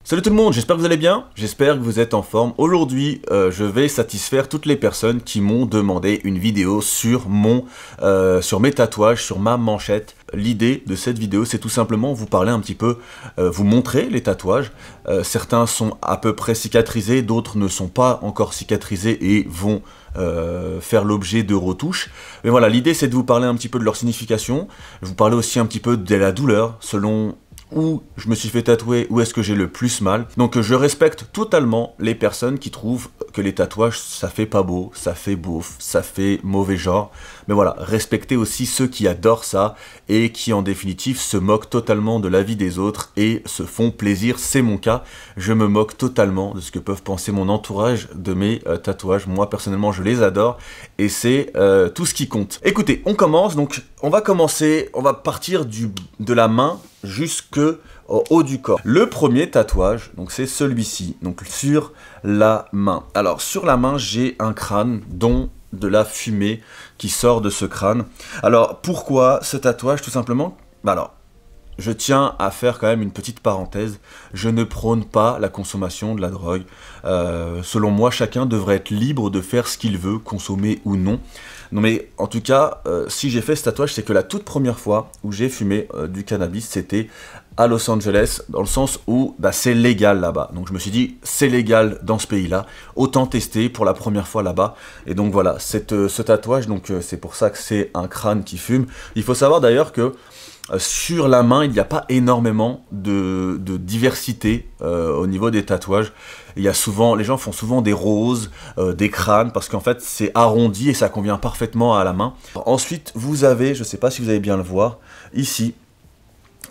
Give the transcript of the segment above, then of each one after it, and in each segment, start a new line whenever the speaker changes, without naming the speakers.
Salut tout le monde, j'espère que vous allez bien, j'espère que vous êtes en forme. Aujourd'hui, je vais satisfaire toutes les personnes qui m'ont demandé une vidéo sur mes tatouages, sur ma manchette. L'idée de cette vidéo, c'est tout simplement vous parler un petit peu, vous montrer les tatouages. Certains sont à peu près cicatrisés, d'autres ne sont pas encore cicatrisés et vont faire l'objet de retouches. Mais voilà, l'idée c'est de vous parler un petit peu de leur signification, vous parler aussi un petit peu de la douleur, selon où je me suis fait tatouer, où est-ce que j'ai le plus mal. Donc je respecte totalement les personnes qui trouvent que les tatouages ça fait pas beau, ça fait beauf, ça fait mauvais genre. Mais voilà, respectez aussi ceux qui adorent ça et qui en définitive se moquent totalement de la vie des autres et se font plaisir. C'est mon cas, je me moque totalement de ce que peuvent penser mon entourage de mes tatouages. Moi personnellement je les adore et c'est tout ce qui compte. Écoutez, on commence, donc on va partir de la main jusque au haut du corps. Le premier tatouage, donc c'est celui-ci, donc sur la main. Alors sur la main, j'ai un crâne dont de la fumée qui sort de ce crâne. Alors pourquoi ce tatouage? Tout simplement, alors je tiens à faire quand même une petite parenthèse, je ne prône pas la consommation de la drogue. Selon moi, chacun devrait être libre de faire ce qu'il veut, consommer ou non. Non mais en tout cas, si j'ai fait ce tatouage, c'est que la toute première fois où j'ai fumé du cannabis, c'était à Los Angeles, dans le sens où c'est légal là-bas. Donc je me suis dit, c'est légal dans ce pays-là, autant tester pour la première fois là-bas. Et donc voilà, ce tatouage, donc c'est pour ça que c'est un crâne qui fume. Il faut savoir d'ailleurs que sur la main, il n'y a pas énormément de diversité au niveau des tatouages. Les gens font souvent des roses, des crânes, parce qu'en fait c'est arrondi et ça convient parfaitement à la main. Ensuite, vous avez, je ne sais pas si vous allez bien le voir, ici,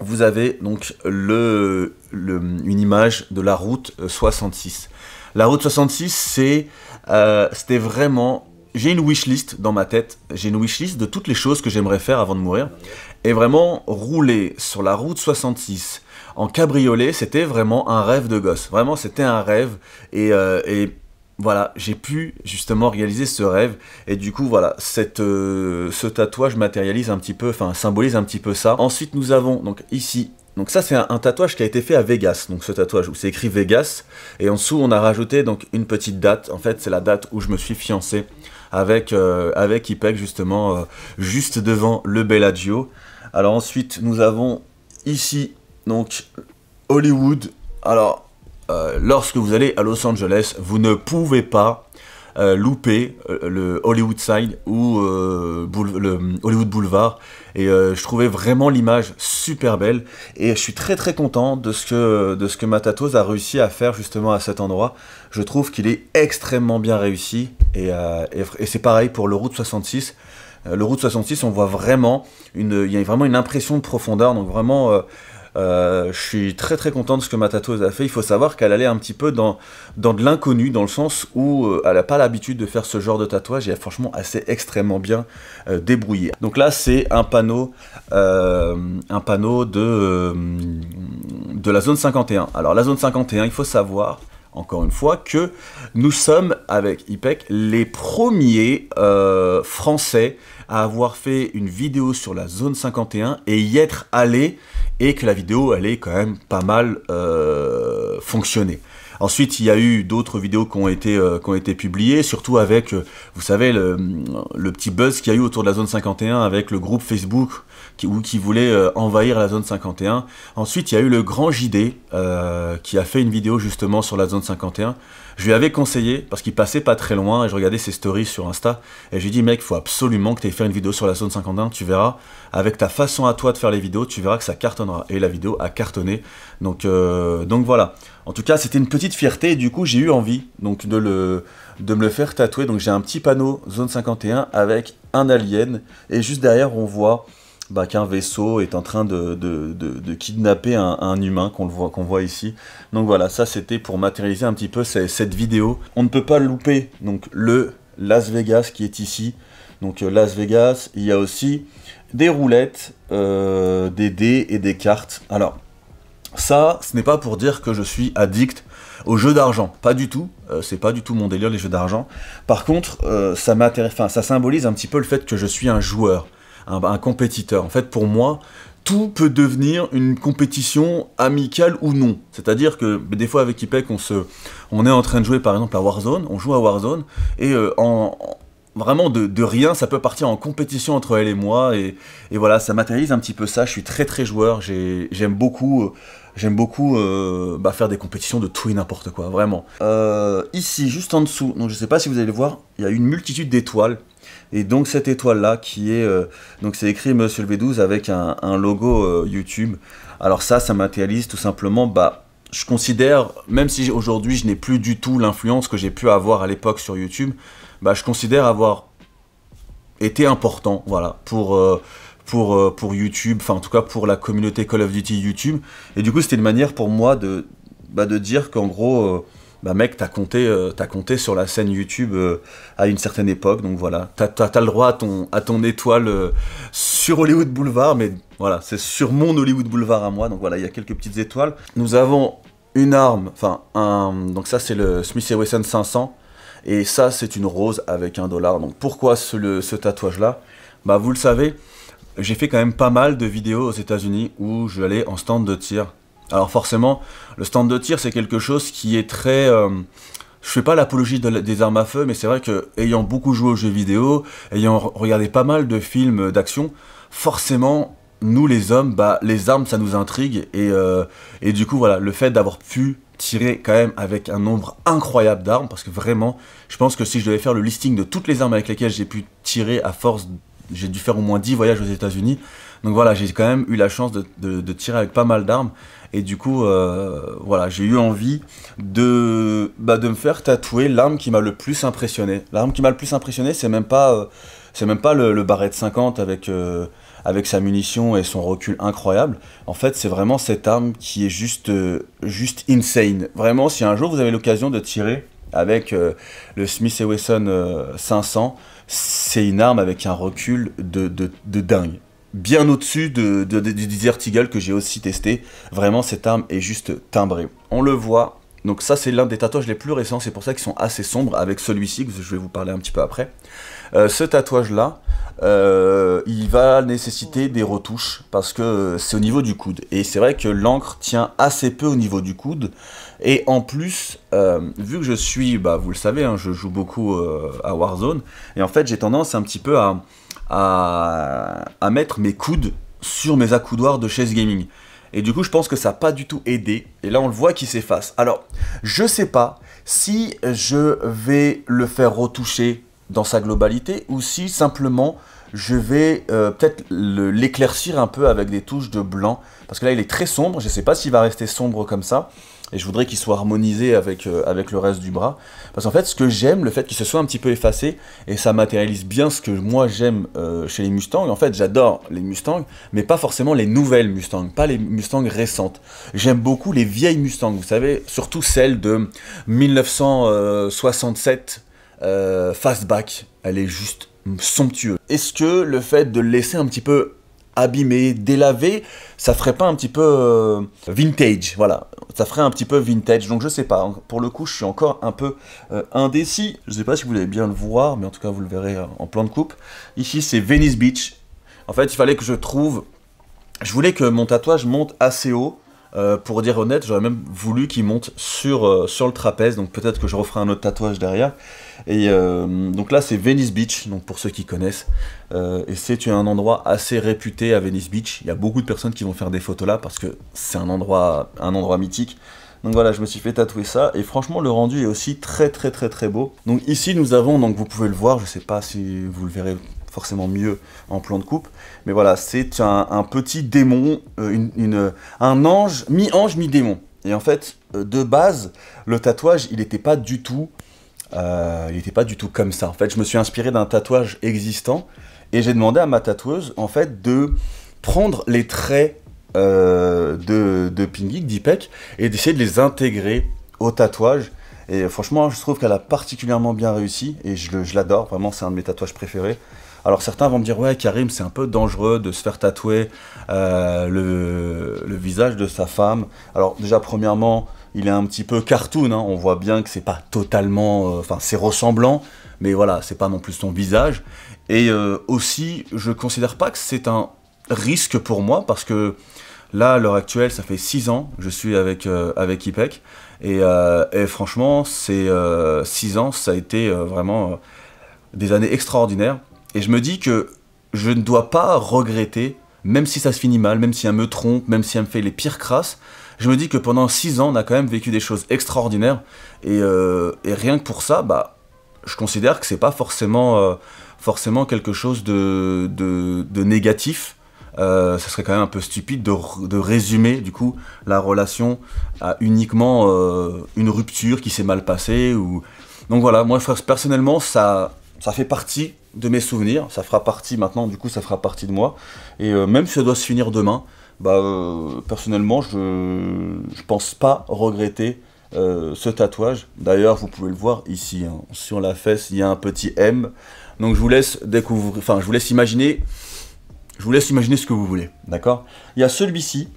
vous avez donc une image de la route 66. La route 66, c'était vraiment... J'ai une wishlist dans ma tête, j'ai une wishlist de toutes les choses que j'aimerais faire avant de mourir. Et vraiment, rouler sur la route 66 en cabriolet, c'était vraiment un rêve de gosse. Vraiment, c'était un rêve. Et voilà, j'ai pu justement réaliser ce rêve. Et du coup, voilà, ce tatouage matérialise un petit peu, enfin, symbolise un petit peu ça. Ensuite, nous avons donc ici... Donc ça c'est un tatouage qui a été fait à Vegas, donc ce tatouage où c'est écrit Vegas, et en dessous on a rajouté donc une petite date, en fait c'est la date où je me suis fiancé avec Ipek justement, juste devant le Bellagio. Alors ensuite nous avons ici donc Hollywood. Alors lorsque vous allez à Los Angeles, vous ne pouvez pas louper le Hollywood Side ou le Hollywood Boulevard. Et je trouvais vraiment l'image super belle et je suis très très content de ce que ma tatoueuse a réussi à faire justement à cet endroit. Je trouve qu'il est extrêmement bien réussi et c'est pareil pour le Route 66. Le Route 66, on voit vraiment il y a vraiment une impression de profondeur, donc vraiment je suis très très content de ce que ma tatoueuse a fait. Il faut savoir qu'elle allait un petit peu dans de l'inconnu, dans le sens où elle n'a pas l'habitude de faire ce genre de tatouage et elle est franchement assez extrêmement bien débrouillée. Donc là c'est un panneau de la zone 51. Alors la zone 51, il faut savoir encore une fois que nous sommes avec Ipek les premiers français à avoir fait une vidéo sur la zone 51 et y être allé, et que la vidéo elle est quand même pas mal fonctionné. Ensuite, il y a eu d'autres vidéos qui ont été publiées, surtout avec, vous savez, le petit buzz qu'il y a eu autour de la zone 51 avec le groupe Facebook qui voulait envahir la zone 51. Ensuite, il y a eu le grand JD qui a fait une vidéo justement sur la zone 51. Je lui avais conseillé, parce qu'il passait pas très loin, et je regardais ses stories sur Insta, et je lui ai dit, mec, il faut absolument que tu ailles faire une vidéo sur la zone 51, tu verras, avec ta façon à toi de faire les vidéos, tu verras que ça cartonnera. Et la vidéo a cartonné, donc voilà. En tout cas, c'était une petite fierté, et du coup, j'ai eu envie donc, de me le faire tatouer. Donc j'ai un petit panneau zone 51 avec un alien, et juste derrière, on voit qu'un vaisseau est en train de kidnapper un humain qu'on voit ici. Donc voilà, ça c'était pour matérialiser un petit peu cette vidéo. On ne peut pas louper donc le Las Vegas qui est ici. Donc Las Vegas, il y a aussi des roulettes, des dés et des cartes. Alors ça, ce n'est pas pour dire que je suis addict aux jeux d'argent, pas du tout, c'est pas du tout mon délire les jeux d'argent. Par contre, ça symbolise un petit peu le fait que je suis un joueur. Un compétiteur. En fait, pour moi, tout peut devenir une compétition amicale ou non. C'est-à-dire que des fois avec Ipek, on est en train de jouer par exemple à Warzone, on joue à Warzone, et vraiment de rien, ça peut partir en compétition entre elle et moi, et voilà, ça matérialise un petit peu ça. Je suis très très joueur, j'aime beaucoup faire des compétitions de tout et n'importe quoi, vraiment. Ici, juste en dessous, donc je sais pas si vous allez le voir, il y a une multitude d'étoiles. Et donc cette étoile-là qui est... donc c'est écrit Monsieur le V12 avec un logo YouTube. Alors ça matérialise tout simplement... je considère, même si aujourd'hui je n'ai plus du tout l'influence que j'ai pu avoir à l'époque sur YouTube, je considère avoir été important, voilà, pour YouTube, enfin en tout cas pour la communauté Call of Duty YouTube. Et du coup c'était une manière pour moi de dire qu'en gros... mec, t'as compté sur la scène YouTube à une certaine époque, donc voilà, t'as le droit à ton étoile sur Hollywood Boulevard, mais voilà, c'est sur mon Hollywood Boulevard à moi, donc voilà, il y a quelques petites étoiles. Nous avons une arme, donc ça c'est le Smith & Wesson 500, et ça c'est une rose avec $1. Donc pourquoi ce tatouage-là? Vous le savez, j'ai fait quand même pas mal de vidéos aux États-Unis où je allais en stand de tir. Alors forcément, le stand de tir, c'est quelque chose qui est très... je fais pas l'apologie des armes à feu, mais c'est vrai que, ayant beaucoup joué aux jeux vidéo, ayant regardé pas mal de films d'action, forcément, nous les hommes, les armes, ça nous intrigue, et du coup, voilà, le fait d'avoir pu tirer quand même avec un nombre incroyable d'armes, parce que vraiment, je pense que si je devais faire le listing de toutes les armes avec lesquelles j'ai pu tirer à force, j'ai dû faire au moins 10 voyages aux États-Unis. Donc voilà, j'ai quand même eu la chance de tirer avec pas mal d'armes. Et du coup, voilà, j'ai eu envie de me faire tatouer l'arme qui m'a le plus impressionné. L'arme qui m'a le plus impressionné, c'est même pas le Barrett 50 avec sa munition et son recul incroyable. En fait, c'est vraiment cette arme qui est juste insane. Vraiment, si un jour vous avez l'occasion de tirer avec le Smith & Wesson 500, c'est une arme avec un recul de dingue. Bien au-dessus du Desert Eagle que j'ai aussi testé. Vraiment, cette arme est juste timbrée. On le voit. Donc ça, c'est l'un des tatouages les plus récents. C'est pour ça qu'ils sont assez sombres avec celui-ci, que je vais vous parler un petit peu après. Ce tatouage-là, il va nécessiter des retouches parce que c'est au niveau du coude. Et c'est vrai que l'encre tient assez peu au niveau du coude. Et en plus, vu que je suis, vous le savez, hein, je joue beaucoup à Warzone. Et en fait, j'ai tendance un petit peu à mettre mes coudes sur mes accoudoirs de chaise gaming. Et du coup, je pense que ça n'a pas du tout aidé. Et là, on le voit qui s'efface. Alors, je sais pas si je vais le faire retoucher dans sa globalité ou si simplement je vais peut-être l'éclaircir un peu avec des touches de blanc. Parce que là, il est très sombre. Je ne sais pas s'il va rester sombre comme ça. Et je voudrais qu'il soit harmonisé avec le reste du bras. Parce qu'en fait, ce que j'aime, le fait qu'il se soit un petit peu effacé, et ça matérialise bien ce que moi j'aime chez les Mustangs. En fait, j'adore les Mustangs, mais pas forcément les nouvelles Mustangs, pas les Mustangs récentes. J'aime beaucoup les vieilles Mustangs, vous savez, surtout celle de 1967 Fastback. Elle est juste somptueuse. Est-ce que le fait de le laisser un petit peu abîmé, délavé, ça ferait pas un petit peu vintage, voilà, ça ferait un petit peu vintage, donc je sais pas, pour le coup je suis encore un peu indécis, je sais pas si vous allez bien le voir, mais en tout cas vous le verrez en plan de coupe. Ici c'est Venice Beach, en fait il fallait que je voulais que mon tatouage monte assez haut, pour dire honnête, j'aurais même voulu qu'il monte sur le trapèze, donc peut-être que je referai un autre tatouage derrière. Et donc là c'est Venice Beach, donc pour ceux qui connaissent, et c'est un endroit assez réputé à Venice Beach. Il y a beaucoup de personnes qui vont faire des photos là parce que c'est un endroit mythique. Donc voilà, je me suis fait tatouer ça, et franchement le rendu est aussi très très très très beau. Donc ici nous avons, donc vous pouvez le voir, je sais pas si vous le verrez forcément mieux en plan de coupe, mais voilà, c'est un petit démon, un ange, mi-ange, mi-démon. Et en fait, de base, le tatouage, il n'était pas du tout comme ça. En fait, je me suis inspiré d'un tatouage existant, et j'ai demandé à ma tatoueuse, en fait, de prendre les traits de Pingik, d'Ipek, et d'essayer de les intégrer au tatouage. Et franchement, je trouve qu'elle a particulièrement bien réussi, et je l'adore, vraiment, c'est un de mes tatouages préférés. Alors certains vont me dire, ouais Karim, c'est un peu dangereux de se faire tatouer le visage de sa femme. Alors déjà, premièrement, il est un petit peu cartoon, hein. On voit bien que c'est pas totalement... Enfin, c'est ressemblant, mais voilà, c'est pas non plus son visage. Et aussi, je considère pas que c'est un risque pour moi, parce que là, à l'heure actuelle, ça fait 6 ans que je suis avec IPEC, et franchement, ces 6 ans, ça a été vraiment des années extraordinaires, et je me dis que je ne dois pas regretter, même si ça se finit mal, même si elle me trompe, même si elle me fait les pires crasses, je me dis que pendant 6 ans, on a quand même vécu des choses extraordinaires, et rien que pour ça, bah, je considère que c'est pas forcément quelque chose de négatif. Ça serait quand même un peu stupide de résumer du coup la relation à uniquement une rupture qui s'est mal passée. Donc voilà, moi personnellement, ça fait partie de mes souvenirs, ça fera partie maintenant, du coup ça fera partie de moi. Et même si ça doit se finir demain, bah, personnellement, je pense pas regretter ce tatouage. D'ailleurs, vous pouvez le voir ici, hein, sur la fesse, il y a un petit M. Donc je vous laisse découvrir, enfin je vous laisse imaginer ce que vous voulez, d'accord? Il y a celui-ci.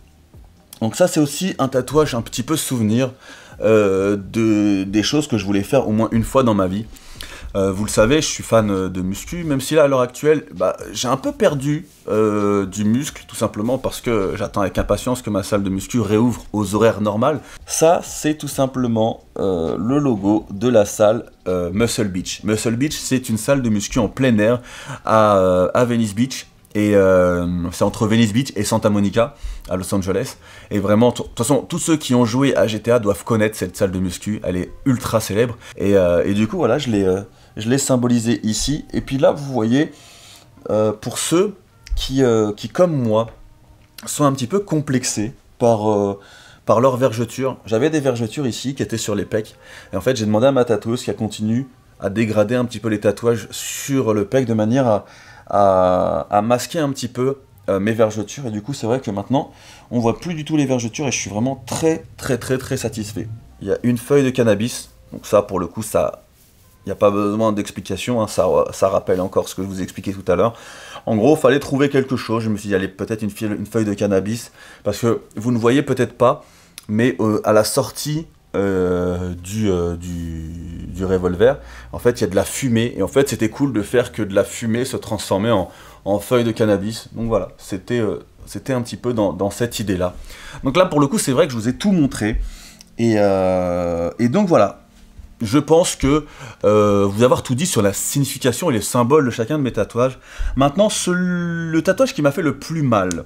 Donc ça, c'est aussi un tatouage un petit peu souvenir des choses que je voulais faire au moins une fois dans ma vie. Vous le savez, je suis fan de muscu, même si là, à l'heure actuelle, bah, j'ai un peu perdu du muscle, tout simplement parce que j'attends avec impatience que ma salle de muscu réouvre aux horaires normales. Ça, c'est tout simplement le logo de la salle Muscle Beach. Muscle Beach, c'est une salle de muscu en plein air à Venice Beach. Et c'est entre Venice Beach et Santa Monica, à Los Angeles. Et vraiment, de toute façon, tous ceux qui ont joué à GTA doivent connaître cette salle de muscu. Elle est ultra célèbre. Et du coup, voilà, je l'ai symbolisé ici. Et puis là, vous voyez, pour ceux qui, comme moi, sont un petit peu complexés par leur vergeture. J'avais des vergetures ici qui étaient sur les pecs. Et en fait, j'ai demandé à ma tatoueuse qui continue à dégrader un petit peu les tatouages sur le pec de manière à masquer un petit peu mes vergetures, et du coup c'est vrai que maintenant on voit plus du tout les vergetures et je suis vraiment très satisfait. Il y a une feuille de cannabis, donc ça pour le coup ça, il n'y a pas besoin d'explication, hein, ça rappelle encore ce que je vous ai expliqué tout à l'heure. En gros, il fallait trouver quelque chose, je me suis dit allez, peut-être une feuille de cannabis, parce que vous ne voyez peut-être pas, mais à la sortie du revolver, en fait il y a de la fumée, et en fait c'était cool de faire que de la fumée se transformait en feuilles de cannabis. Donc voilà, c'était un petit peu dans cette idée là. Donc là pour le coup c'est vrai que je vous ai tout montré, et donc voilà, je pense que vous avoir tout dit sur la signification et les symboles de chacun de mes tatouages. Maintenant, le tatouage qui m'a fait le plus mal.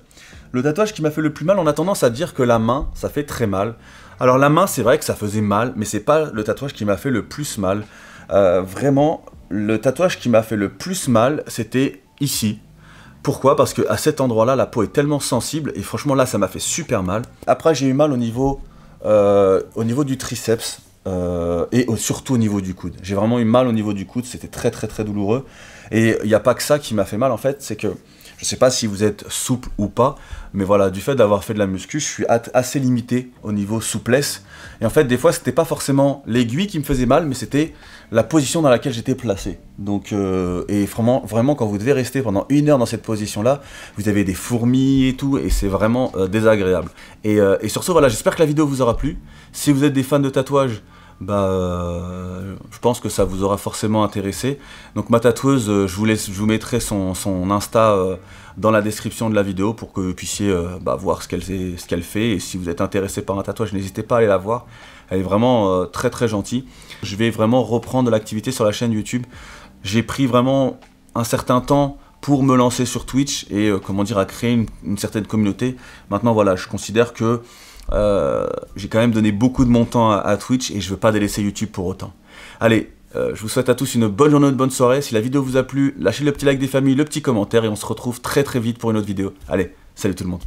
Le tatouage qui m'a fait le plus mal, on a tendance à dire que la main, ça fait très mal. Alors la main, c'est vrai que ça faisait mal, mais c'est pas le tatouage qui m'a fait le plus mal. Vraiment, le tatouage qui m'a fait le plus mal, c'était ici. Pourquoi? Parce qu'à cet endroit-là, la peau est tellement sensible, et franchement là, ça m'a fait super mal. Après, j'ai eu mal au niveau du triceps. Et surtout au niveau du coude. J'ai vraiment eu mal au niveau du coude, c'était très douloureux. Et il n'y a pas que ça qui m'a fait mal en fait, c'est que je sais pas si vous êtes souple ou pas, mais voilà, du fait d'avoir fait de la muscu, je suis assez limité au niveau souplesse. Et en fait, des fois, c'était pas forcément l'aiguille qui me faisait mal, mais c'était la position dans laquelle j'étais placé. Donc, et vraiment, quand vous devez rester pendant 1 heure dans cette position-là, vous avez des fourmis et tout, et c'est vraiment désagréable. Et sur ce, voilà, j'espère que la vidéo vous aura plu. Si vous êtes des fans de tatouage, bah, je pense que ça vous aura forcément intéressé. Donc ma tatoueuse, je vous mettrai son Insta dans la description de la vidéo pour que vous puissiez voir ce qu'elle fait. Et si vous êtes intéressé par un tatouage, n'hésitez pas à aller la voir. Elle est vraiment très gentille. Je vais vraiment reprendre l'activité sur la chaîne YouTube. J'ai pris vraiment un certain temps pour me lancer sur Twitch et comment dire, à créer une certaine communauté. Maintenant voilà, je considère que j'ai quand même donné beaucoup de mon temps à Twitch et je veux pas délaisser YouTube pour autant. Allez, je vous souhaite à tous une bonne journée, une bonne soirée. Si la vidéo vous a plu, lâchez le petit like des familles, le petit commentaire et on se retrouve très vite pour une autre vidéo. Allez, salut tout le monde.